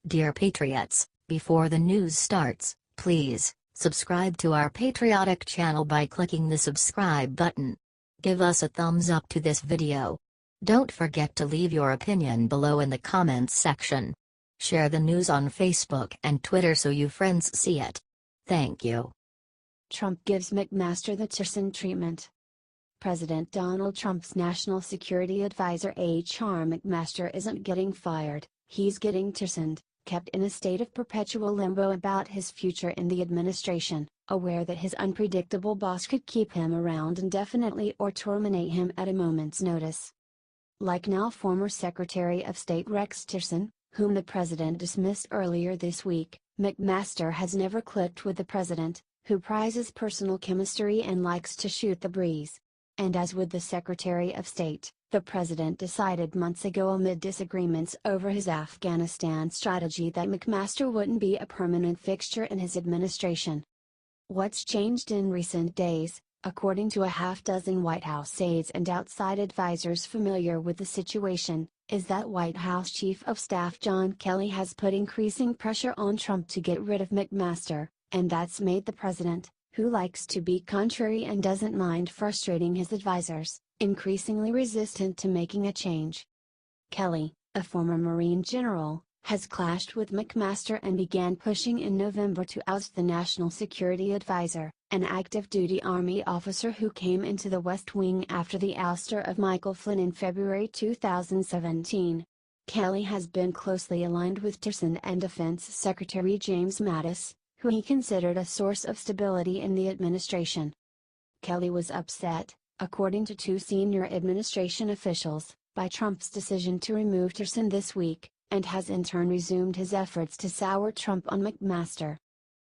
Dear Patriots, before the news starts, please subscribe to our patriotic channel by clicking the subscribe button. Give us a thumbs up to this video. Don't forget to leave your opinion below in the comments section. Share the news on Facebook and Twitter so your friends see it. Thank you. Trump gives McMaster the Tillerson treatment. President Donald Trump's national security advisor H.R. McMaster isn't getting fired, he's getting Tillersoned, kept in a state of perpetual limbo about his future in the administration, aware that his unpredictable boss could keep him around indefinitely or terminate him at a moment's notice. Like now former Secretary of State Rex Tillerson, whom the president dismissed earlier this week, McMaster has never clicked with the president, who prizes personal chemistry and likes to shoot the breeze. And as with the Secretary of State, the president decided months ago amid disagreements over his Afghanistan strategy that McMaster wouldn't be a permanent fixture in his administration. What's changed in recent days, according to a half-dozen White House aides and outside advisors familiar with the situation, is that White House Chief of Staff John Kelly has put increasing pressure on Trump to get rid of McMaster, and that's made the president, who likes to be contrary and doesn't mind frustrating his advisors, increasingly resistant to making a change. Kelly, a former Marine general, has clashed with McMaster and began pushing in November to oust the National Security Advisor, an active-duty Army officer who came into the West Wing after the ouster of Michael Flynn in February 2017. Kelly has been closely aligned with Tillerson and Defense Secretary James Mattis, who he considered a source of stability in the administration. Kelly was upset, according to two senior administration officials, by Trump's decision to remove Tillerson this week, and has in turn resumed his efforts to sour Trump on McMaster.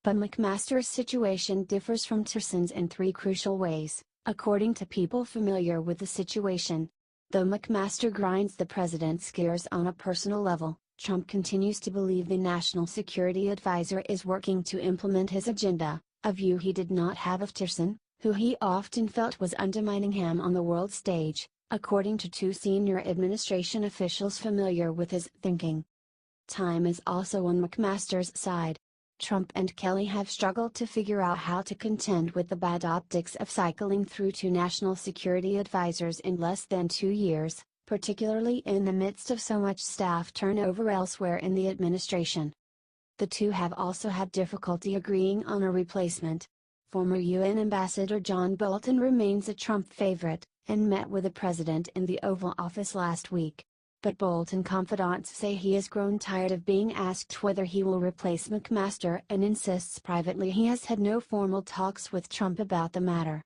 But McMaster's situation differs from Tillerson's in three crucial ways, according to people familiar with the situation. Though McMaster grinds the president's gears on a personal level, Trump continues to believe the National Security Advisor is working to implement his agenda, a view he did not have of Tillerson, who he often felt was undermining him on the world stage, according to two senior administration officials familiar with his thinking. Time is also on McMaster's side. Trump and Kelly have struggled to figure out how to contend with the bad optics of cycling through two national security advisors in less than 2 years, particularly in the midst of so much staff turnover elsewhere in the administration. The two have also had difficulty agreeing on a replacement. Former UN Ambassador John Bolton remains a Trump favorite, and met with the president in the Oval Office last week. But Bolton confidants say he has grown tired of being asked whether he will replace McMaster and insists privately he has had no formal talks with Trump about the matter.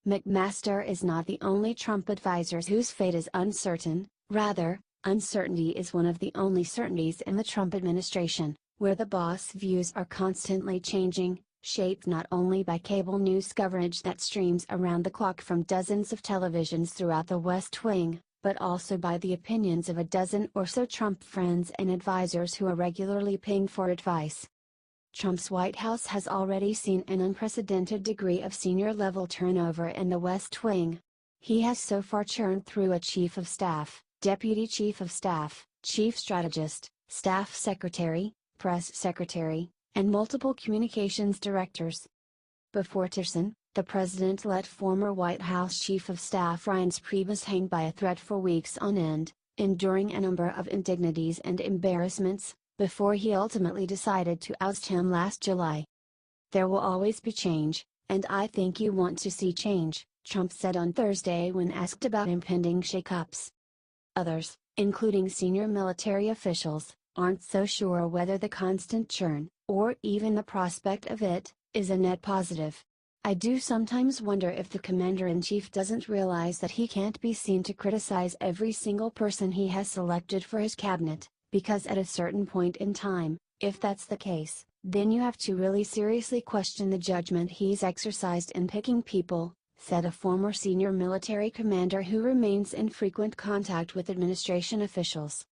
McMaster is not the only Trump advisor whose fate is uncertain, rather, uncertainty is one of the only certainties in the Trump administration, where the boss' views are constantly changing, shaped not only by cable news coverage that streams around the clock from dozens of televisions throughout the West Wing, but also by the opinions of a dozen or so Trump friends and advisors who are regularly paying for advice. Trump's White House has already seen an unprecedented degree of senior-level turnover in the West Wing. He has so far churned through a Chief of Staff, Deputy Chief of Staff, Chief Strategist, Staff Secretary, Press Secretary, and multiple communications directors. Before Tillerson, the president let former White House Chief of Staff Reince Priebus hang by a thread for weeks on end, enduring a number of indignities and embarrassments, before he ultimately decided to oust him last July. "There will always be change, and I think you want to see change," Trump said on Thursday when asked about impending shakeups. Others, including senior military officials, aren't so sure whether the constant churn, or even the prospect of it, is a net positive. "I do sometimes wonder if the commander-in-chief doesn't realize that he can't be seen to criticize every single person he has selected for his cabinet, because at a certain point in time, if that's the case, then you have to really seriously question the judgment he's exercised in picking people," said a former senior military commander who remains in frequent contact with administration officials.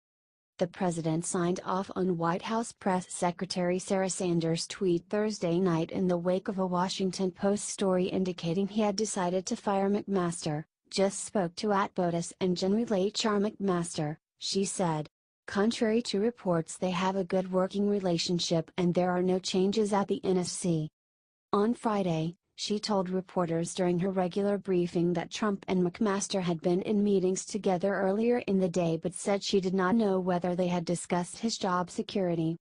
The president signed off on White House Press Secretary Sarah Sanders' tweet Thursday night in the wake of a Washington Post story indicating he had decided to fire McMaster. "Just spoke to @POTUS and General H.R. McMaster," she said. Contrary to reports, they have a good working relationship and there are no changes at the NSC. On Friday, she told reporters during her regular briefing that Trump and McMaster had been in meetings together earlier in the day, but said she did not know whether they had discussed his job security.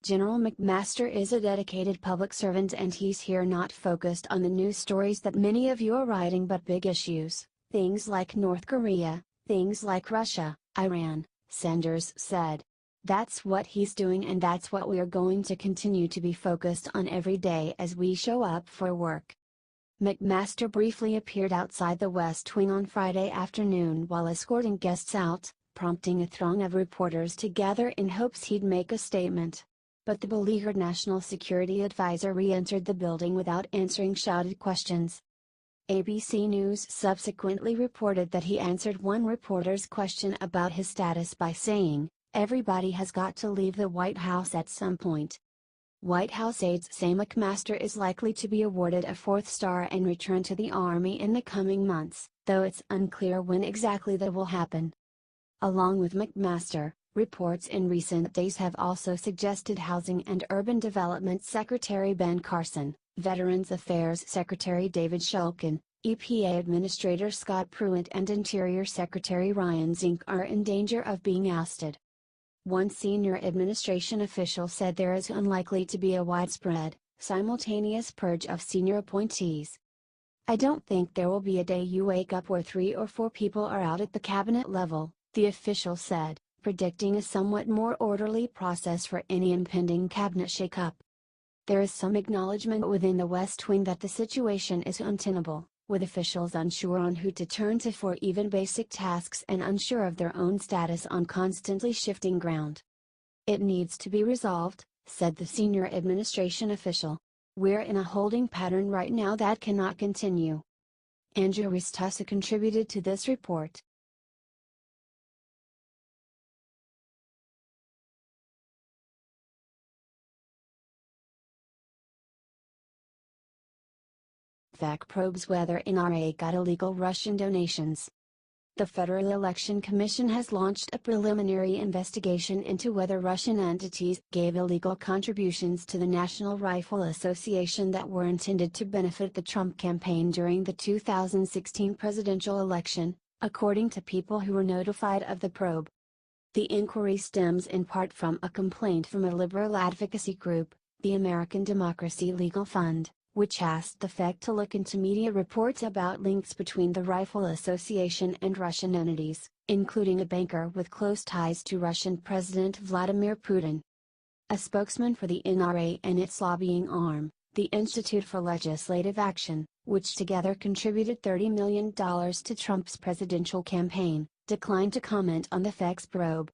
General McMaster is a dedicated public servant and he's here not focused on the news stories that many of you are writing, but big issues, things like North Korea, things like Russia, Iran, Sanders said. That's what he's doing and that's what we are going to continue to be focused on every day as we show up for work. McMaster briefly appeared outside the West Wing on Friday afternoon while escorting guests out, prompting a throng of reporters to gather in hopes he'd make a statement. But the beleaguered National Security Advisor re-entered the building without answering shouted questions. ABC News subsequently reported that he answered one reporter's question about his status by saying, "Everybody has got to leave the White House at some point." White House aides say McMaster is likely to be awarded a fourth star and return to the Army in the coming months, though it's unclear when exactly that will happen. Along with McMaster, reports in recent days have also suggested Housing and Urban Development Secretary Ben Carson, Veterans Affairs Secretary David Shulkin, EPA Administrator Scott Pruitt and Interior Secretary Ryan Zink are in danger of being ousted. One senior administration official said there is unlikely to be a widespread, simultaneous purge of senior appointees. "I don't think there will be a day you wake up where 3 or 4 people are out at the cabinet level," the official said, predicting a somewhat more orderly process for any impending cabinet shakeup. There is some acknowledgement within the West Wing that the situation is untenable, with officials unsure on who to turn to for even basic tasks and unsure of their own status on constantly shifting ground. "It needs to be resolved," said the senior administration official. "We're in a holding pattern right now that cannot continue." Andrew Ristusa contributed to this report. FAC probes whether NRA got illegal Russian donations. The Federal Election Commission has launched a preliminary investigation into whether Russian entities gave illegal contributions to the National Rifle Association that were intended to benefit the Trump campaign during the 2016 presidential election, according to people who were notified of the probe. The inquiry stems in part from a complaint from a liberal advocacy group, the American Democracy Legal Fund, which asked the FEC to look into media reports about links between the Rifle Association and Russian entities, including a banker with close ties to Russian President Vladimir Putin. A spokesman for the NRA and its lobbying arm, the Institute for Legislative Action, which together contributed $30 million to Trump's presidential campaign, declined to comment on the FEC's probe.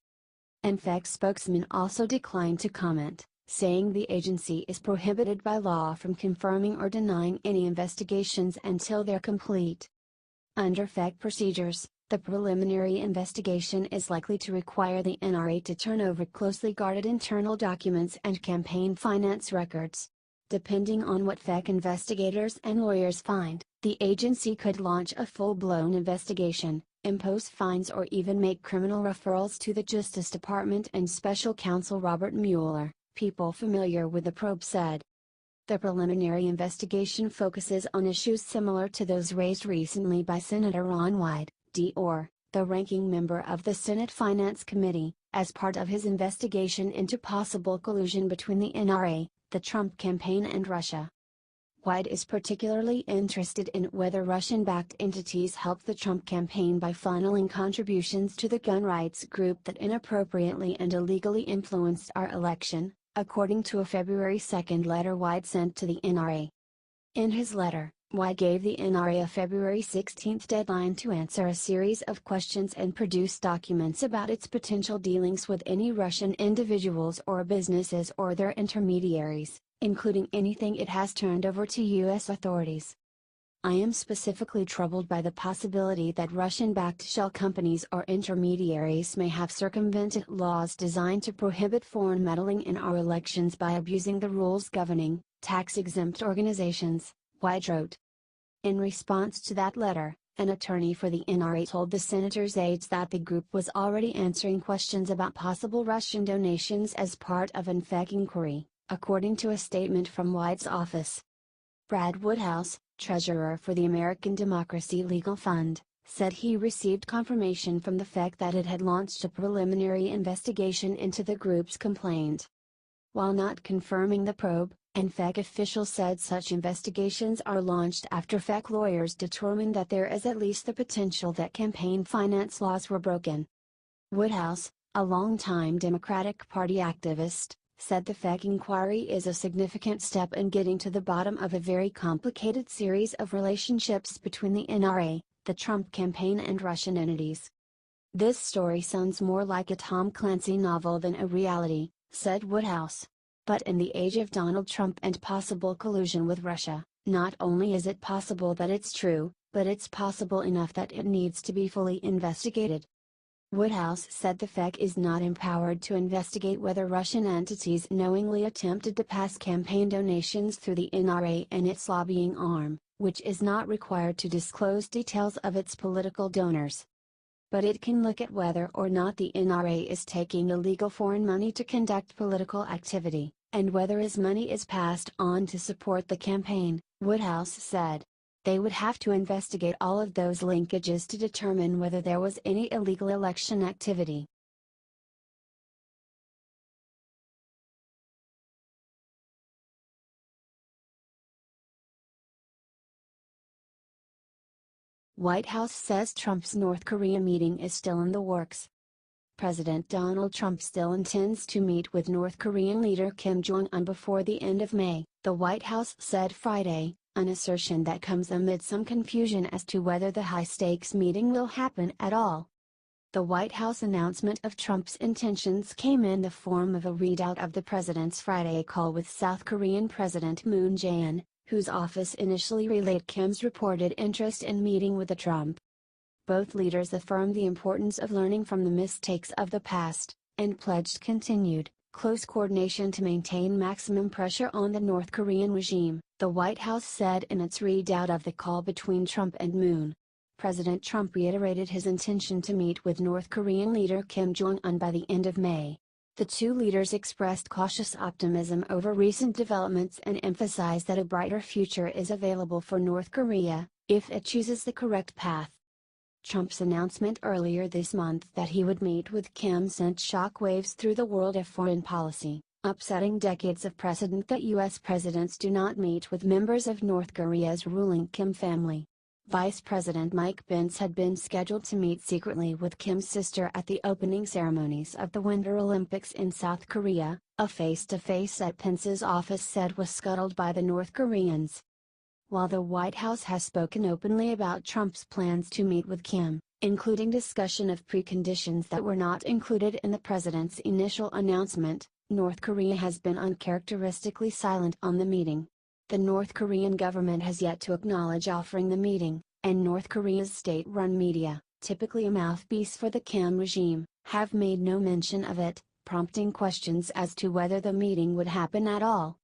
An FEC spokesman also declined to comment, saying the agency is prohibited by law from confirming or denying any investigations until they're complete. Under FEC procedures, the preliminary investigation is likely to require the NRA to turn over closely guarded internal documents and campaign finance records. Depending on what FEC investigators and lawyers find, the agency could launch a full-blown investigation, impose fines or even make criminal referrals to the Justice Department and Special Counsel Robert Mueller, people familiar with the probe said. The preliminary investigation focuses on issues similar to those raised recently by Senator Ron Wyden, D.R., the ranking member of the Senate Finance Committee, as part of his investigation into possible collusion between the NRA, the Trump campaign and Russia. Wyden is particularly interested in whether Russian-backed entities helped the Trump campaign by funneling contributions to the gun rights group that inappropriately and illegally influenced our election, according to a February 2 letter Wyden sent to the NRA. In his letter, Wyden gave the NRA a February 16 deadline to answer a series of questions and produce documents about its potential dealings with any Russian individuals or businesses or their intermediaries, including anything it has turned over to U.S. authorities. "I am specifically troubled by the possibility that Russian-backed shell companies or intermediaries may have circumvented laws designed to prohibit foreign meddling in our elections by abusing the rules governing tax-exempt organizations," Wyden wrote. In response to that letter, An attorney for the NRA told the senator's aides that the group was already answering questions about possible Russian donations as part of an FEC inquiry, according to a statement from White's office. Brad Woodhouse, treasurer for the American Democracy Legal Fund, said he received confirmation from the FEC that it had launched a preliminary investigation into the group's complaint. While not confirming the probe, an FEC official said such investigations are launched after FEC lawyers determined that there is at least the potential that campaign finance laws were broken. Woodhouse, a longtime Democratic Party activist, said the FEC inquiry is a significant step in getting to the bottom of a very complicated series of relationships between the NRA, the Trump campaign and Russian entities. This story sounds more like a Tom Clancy novel than a reality, said Woodhouse. But in the age of Donald Trump and possible collusion with Russia, not only is it possible that it's true, but it's possible enough that it needs to be fully investigated. Woodhouse said the FEC is not empowered to investigate whether Russian entities knowingly attempted to pass campaign donations through the NRA and its lobbying arm, which is not required to disclose details of its political donors. But it can look at whether or not the NRA is taking illegal foreign money to conduct political activity, and whether his money is passed on to support the campaign, Woodhouse said. They would have to investigate all of those linkages to determine whether there was any illegal election activity. White House says Trump's North Korea meeting is still in the works. President Donald Trump still intends to meet with North Korean leader Kim Jong-un before the end of May, the White House said Friday, an assertion that comes amid some confusion as to whether the high-stakes meeting will happen at all. The White House announcement of Trump's intentions came in the form of a readout of the president's Friday call with South Korean President Moon Jae-in, whose office initially relayed Kim's reported interest in meeting with Trump. Both leaders affirmed the importance of learning from the mistakes of the past, and pledged continued, close coordination to maintain maximum pressure on the North Korean regime, the White House said in its readout of the call between Trump and Moon. President Trump reiterated his intention to meet with North Korean leader Kim Jong-un by the end of May. The two leaders expressed cautious optimism over recent developments and emphasized that a brighter future is available for North Korea, if it chooses the correct path. Trump's announcement earlier this month that he would meet with Kim sent shockwaves through the world of foreign policy, upsetting decades of precedent that U.S. presidents do not meet with members of North Korea's ruling Kim family. Vice President Mike Pence had been scheduled to meet secretly with Kim's sister at the opening ceremonies of the Winter Olympics in South Korea, a face-to-face that Pence's office said was scuttled by the North Koreans. While the White House has spoken openly about Trump's plans to meet with Kim, including discussion of preconditions that were not included in the president's initial announcement, North Korea has been uncharacteristically silent on the meeting. The North Korean government has yet to acknowledge offering the meeting, and North Korea's state-run media, typically a mouthpiece for the Kim regime, have made no mention of it, prompting questions as to whether the meeting would happen at all.